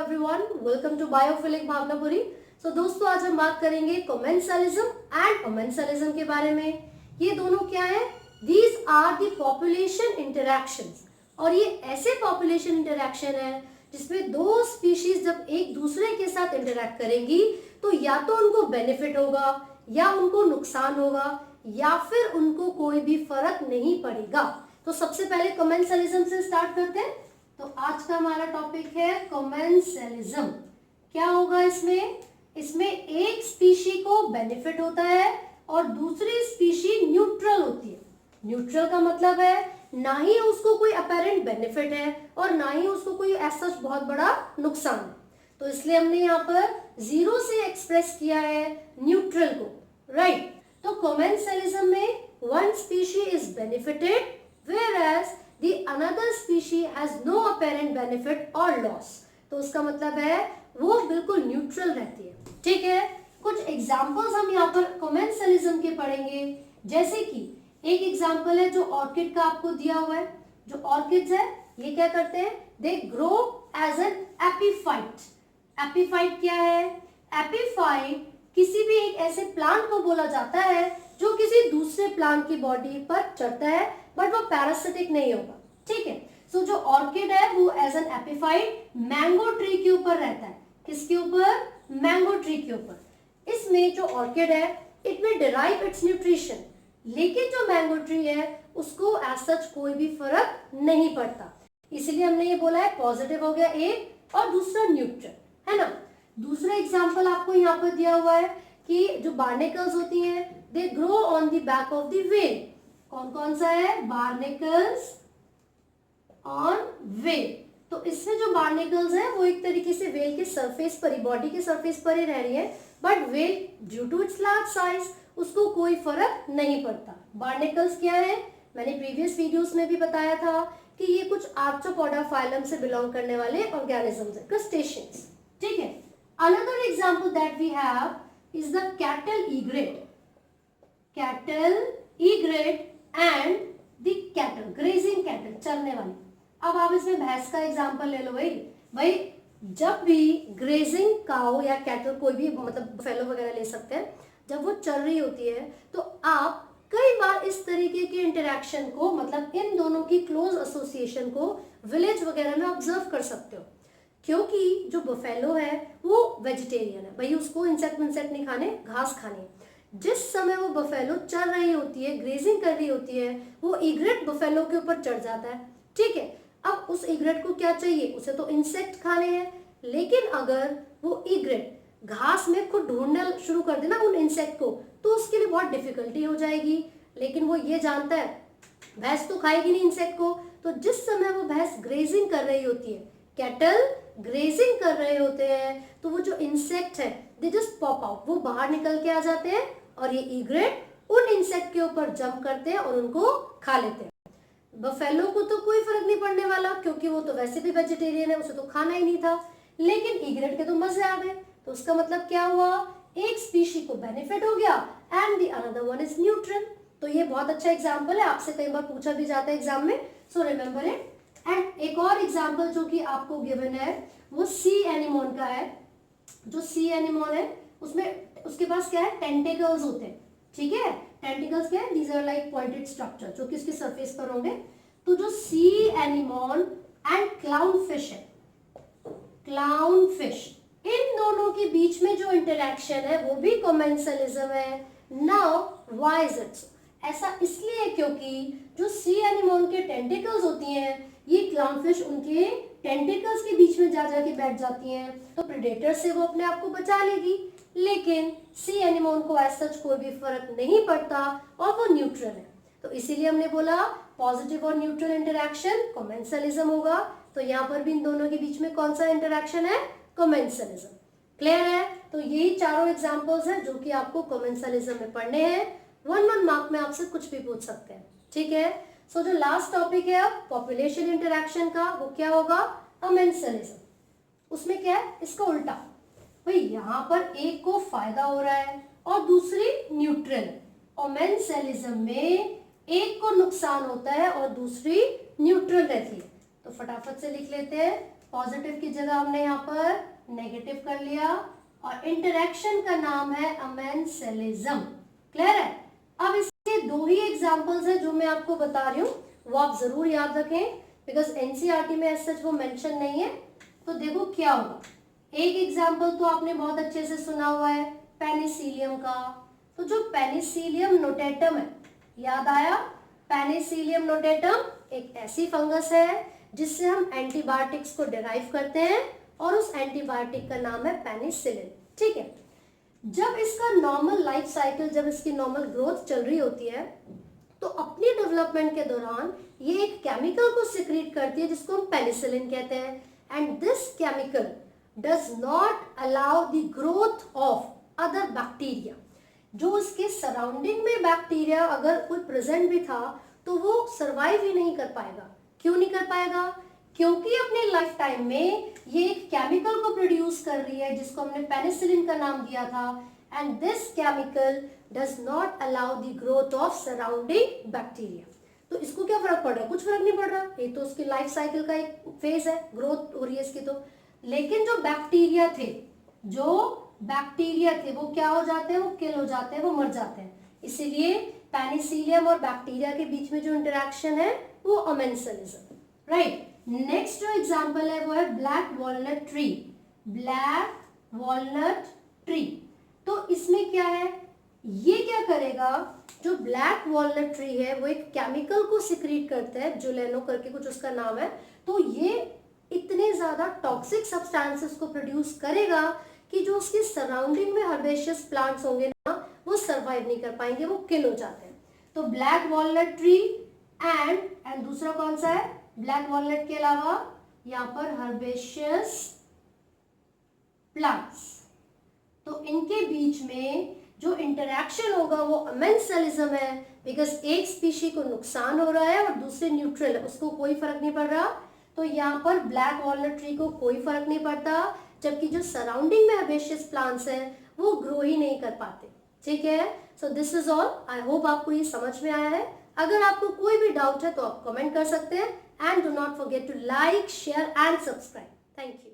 Everyone, welcome to biophilic Bhavanapuri. So दोस्तों, आज हम बात करेंगे कोमेंसलिज्म एंड कोमेंसलिज्म के बारे में। ये दोनों क्या है? These are the population interactions. और ये ऐसे पॉपुलेशन इंटरैक्शन है जिसमें दो स्पीशीज जब एक दूसरे के साथ इंटरैक्ट करेंगी तो या तो उनको बेनिफिट होगा या उनको नुकसान होगा या फिर उनको कोई भी फर्क नहीं पड़ेगा। तो सबसे पहले कोमेंसलिज्म से स्टार्ट करते हैं। तो आज का हमारा टॉपिक है कोमेंसलिज्म। क्या होगा इसमें? इसमें एक स्पीशी को बेनिफिट होता है और दूसरी स्पीशी न्यूट्रल होती है। न्यूट्रल का मतलब है ना ही उसको कोई अपेरेंट बेनिफिट है और ना ही उसको कोई ऐसा बहुत बड़ा नुकसान है। तो इसलिए हमने यहाँ पर जीरो से एक्सप्रेस किया है न्यूट्रल को, राइट। तो कोमेंसलिज्म में one species is benefited whereas the another species has no apparent benefit or loss। तो उसका मतलब है वो बिल्कुल न्यूट्रल रहती है, ठीक है। कुछ एग्जांपल्स हम यहाँ पर कोमेंसलिज्म के पढ़ेंगे। जैसे कि एक एग्जांपल है जो ऑर्किड का आपको दिया हुआ है। जो ऑर्किड्स है ये क्या करते हैं? They grow as an epiphyte. Epiphyte क्या है? एपीफाइट किसी भी एक ऐसे प्लांट को बोला जाता है जो किसी दूसरे प्लांट की बॉडी पर चढ़ता है बट वो पैरासिटिक नहीं होगा, ठीक है। सो जो ऑर्किड है वो as an epiphyte mango tree के ऊपर रहता है। किसके ऊपर? मैंगो ट्री के ऊपर। इसमें जो ऑर्किड है it will derive it's nutrition, लेकिन जो मैंगो ट्री है उसको एज सच कोई भी फर्क नहीं पड़ता। इसलिए हमने ये बोला है पॉजिटिव हो गया एक और दूसरा न्यूट्रल, है ना। दूसरा एग्जाम्पल आपको यहाँ पर दिया हुआ है कि जो बार्नेकल्स होती हैं they grow on the back of the whale. कौन कौन सा है? बार्नेकल्स ऑन व्हेल। तो इसमें जो बार्नेकल्स है वो एक तरीके से व्हेल के सरफेस पर ही, बॉडी के सरफेस पर ही रह रही है, but whale due to its large size उसको कोई फर्क नहीं पड़ता। बार्नेकल्स क्या है? मैंने प्रीवियस वीडियोस में भी बताया था कि ये कुछ आर्थ्रोपोडा फाइलम से बिलोंग करने वाले ऑर्गेनिजम्स है, क्रस्टेशियंस, ठीक है। Another example that we have is the cattle egret. Cattle egret and the cattle, grazing cattle, चरने वाली। अब आप इसमें भैंस का एग्जांपल ले लो। भाई जब भी ग्रेजिंग काउ या कैटल, कोई भी मतलब फेलो वगैरह ले सकते हैं, जब वो चल रही होती है तो आप कई बार इस तरीके के इंटरेक्शन को, मतलब इन दोनों की क्लोज एसोसिएशन को विलेज वगैरह में ऑब्जर्व कर सकते हो। क्योंकि जो बफेलो है वो वेजिटेरियन है, भाई उसको इंसेक्ट नहीं खाने, घास खानी है। जिस समय वो बफेलो चल रही होती है, ग्रेजिंग कर रही होती है, वो ईग्रेट बफेलो के ऊपर चढ़ जाता है, ठीक है। अब उस ईग्रेट को क्या चाहिए? उसे तो इंसेक्ट खाने हैं, लेकिन अगर वो ईग्रेट घास में खुद ढूंढना शुरू कर देना उन इंसेक्ट को तो उसके लिए बहुत डिफिकल्टी हो जाएगी। लेकिन वो ये जानता है भैंस तो खाएगी नहीं इंसेक्ट को। तो जिस समय वो भैंस ग्रेजिंग कर रही होती है, कैटल ग्रेजिंग कर रहे होते हैं, तो वो जो इंसेक्ट है दे जस्ट पॉप आउट, वो बाहर निकल के आ जाते हैं और ये ईग्रेट उन इंसेक्ट के ऊपर जंप करते हैं और उनको खा लेते हैं। बफेलो को तो कोई फर्क नहीं पड़ने वाला क्योंकि वो तो वैसे भी वेजिटेरियन है, उसे तो खाना ही नहीं था, लेकिन ईग्रेट के तो मजे आ गए। तो उसका मतलब क्या हुआ? एक स्पीशी को बेनिफिट हो गया and the another one is neutral. तो ये बहुत अच्छा एग्जांपल है, आपसे कई बार पूछा भी जाता है एग्जाम में, सो रिमेंबर इट। एंड एक और एग्जांपल जो कि आपको गिवन है वो सी एनिमोन का है। जो सी एनिमोन है उसमें उसके पास क्या है? टेंटिकल्स होते हैं, ठीक है। टेंटिकल्स क्या है? These are like pointed structure जो कि उसके सरफेस पर होंगे। तो जो sea anemone and clown fish है, क्लाउन फिश, इन दोनों के बीच में जो इंटरेक्शन है वो भी कोमेंसलिज्म है। Now why is it so? ऐसा इसलिए क्योंकि जो सी एनिमोन के टेंटिकल्स होती हैं, ये क्लाउनफिश उनके टेंटिकल्स के बीच में जा जाके बैठ जाती हैं, तो प्रेडेटर से वो अपने आप को बचा लेगी। लेकिन सी एनिमोन को एज सच कोई भी फर्क नहीं पड़ता और वो न्यूट्रल है। तो इसीलिए हमने बोला पॉजिटिव और न्यूट्रल इंटरेक्शन कोमेंसलिज्म होगा। तो यहाँ पर भी इन दोनों के बीच में कौन सा इंटरेक्शन है? कोमेंसलिज्म। क्लियर है? तो यही चारों एग्जांपल्स हैं जो कि आपको कोमेंसलिज्म में पढ़ने हैं। 1 मार्क में आपसे कुछ भी पूछ सकते हैं, ठीक है। सो जो लास्ट टॉपिक है अब पॉपुलेशन इंटरेक्शन का, वो क्या होगा? कोमेंसलिज्म। उसमें क्या है? इसका उल्टा। भाई यहाँ पर एक को फायदा हो रहा है और दूसरी न्यूट्रल। कोमेंसलिज्म में एक को नुकसान होता है और दूसरी न्यूट्रल रहती है। तो फटाफट से लिख लेते हैं पॉजिटिव की जगह हमने यहाँ पर नेगेटिव कर लिया और इंटरेक्शन का नाम है अमेंसेलिज्म। क्लियर है? अब इसके दो ही एग्जांपल्स हैं जो मैं आपको बता रही हूँ, वो आप जरूर याद रखें बिकॉज एनसीईआरटी में ऐसा वो मेंशन नहीं है। तो देखो क्या होगा। एक एग्जांपल तो आपने बहुत अच्छे से सुना हुआ है पेनिसिलियम का। तो जो पेनिसिलियम नोटेटम है, याद आया? पेनिसिलियम नोटेटम एक ऐसी फंगस है जिससे हम एंटीबायोटिक्स को डिराइव करते हैं और उस एंटीबायोटिक का नाम है पेनिसिलिन। ठीक है, जब इसका नॉर्मल लाइफ साइकिल, जब इसकी नॉर्मल ग्रोथ चल रही होती है तो अपनी डेवलपमेंट के दौरान ये एक केमिकल को सिक्रीट करती है जिसको हम पेनिसिलिन कहते हैं। And this chemical does not allow the growth of other bacteria. जो उसके सराउंडिंग में बैक्टीरिया अगर कोई प्रेजेंट भी था तो वो सरवाइव ही नहीं कर पाएगा। क्यों नहीं कर पाएगा? क्योंकि अपने लाइफ टाइम में ये एक केमिकल को प्रोड्यूस कर रही है जिसको हमने पेनिसिलिन का नाम दिया था। And this chemical does not allow the growth of surrounding bacteria. तो इसको क्या फर्क पड़ रहा है? कुछ फर्क नहीं पड़ रहा। ये तो उसकी लाइफ साइकिल का एक फेज है, ग्रोथ हो रही है इसकी। तो लेकिन जो बैक्टीरिया थे वो क्या हो जाते हैं? वो किल हो जाते हैं, वो मर जाते हैं। इसीलिए पेनिसिलियम और बैक्टीरिया के बीच में जो इंटरेक्शन है वो अमेंसेलिज्म। राइट, नेक्स्ट जो एग्जांपल है वो है black walnut tree. Black walnut tree, तो इसमें क्या है? ये क्या करेगा? जो ब्लैक वॉलनट ट्री है वो एक केमिकल को सिक्रीट करता है, जुलेनो करके कुछ उसका नाम है। तो ये इतने ज्यादा टॉक्सिक सब्सटेंसेस को प्रोड्यूस करेगा कि जो उसकी सराउंडिंग में हर्बेशियस प्लांट्स होंगे ना, वो सरवाइव नहीं कर पाएंगे, वो किल हो जाते हैं। तो ब्लैक वॉलनट ट्री एंड दूसरा कौन सा है? ब्लैक वॉलनट के अलावा यहाँ पर हर्बेशियस प्लांट्स। तो इनके बीच में जो इंटरेक्शन होगा वो अमेंसेलिज्म है बिकॉज एक स्पीशी को नुकसान हो रहा है और दूसरे न्यूट्रल है, उसको कोई फर्क नहीं पड़ रहा। तो यहाँ पर ब्लैक वॉलनट ट्री को कोई फर्क नहीं पड़ता, जबकि जो सराउंडिंग में हर्बेशियस प्लांट्स हैं वो ग्रो ही नहीं कर पाते। ठीक है, so this is all. I hope आपको ये समझ में आया है। अगर आपको कोई भी डाउट है तो आप कमेंट कर सकते हैं and do not forget to like, share and subscribe. Thank you.